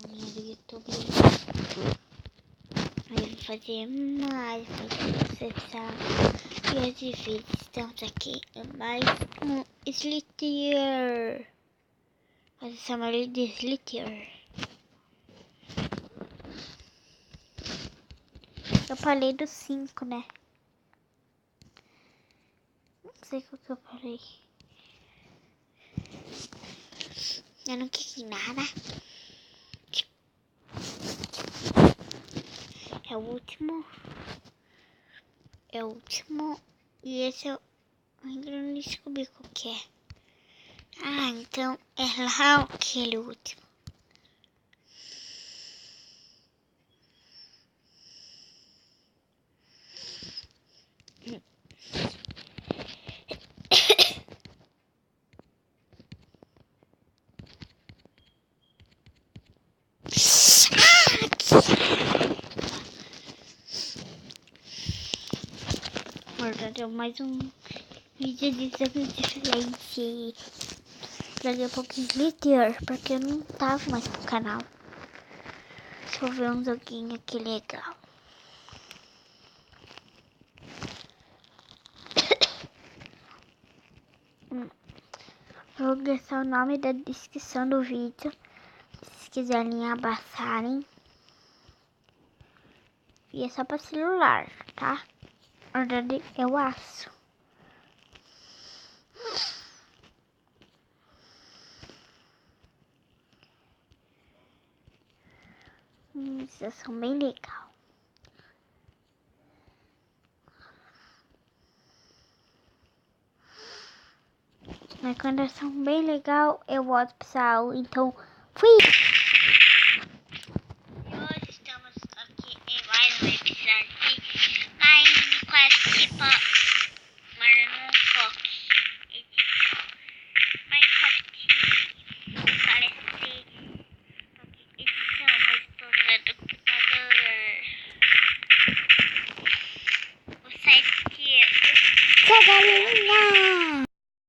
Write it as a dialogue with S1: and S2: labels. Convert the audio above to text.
S1: minha do YouTube. Aí eu vou fazer mais vídeos de vídeos. Estamos aqui em mais um Slither. Vou chamar ele de Slither. Eu falei do 5, né? Não sei qual que eu falei. Eu não quis nada. É o último. É o último. E esse eu ainda não descobri qual que é. Ah, então é lá aquele último. Verdade, é mais um vídeo de exame diferente. Daqui a pouco Slither, porque eu não tava mais no canal. Deixa eu ver um joguinho aqui legal. Vou deixar o nome da descrição do vídeo, se quiserem abaixarem. E é só para celular, tá? Na verdade, eu acho. Isso são bem legal. Mas quando são bem legal, eu volto pra aula. Então, fui!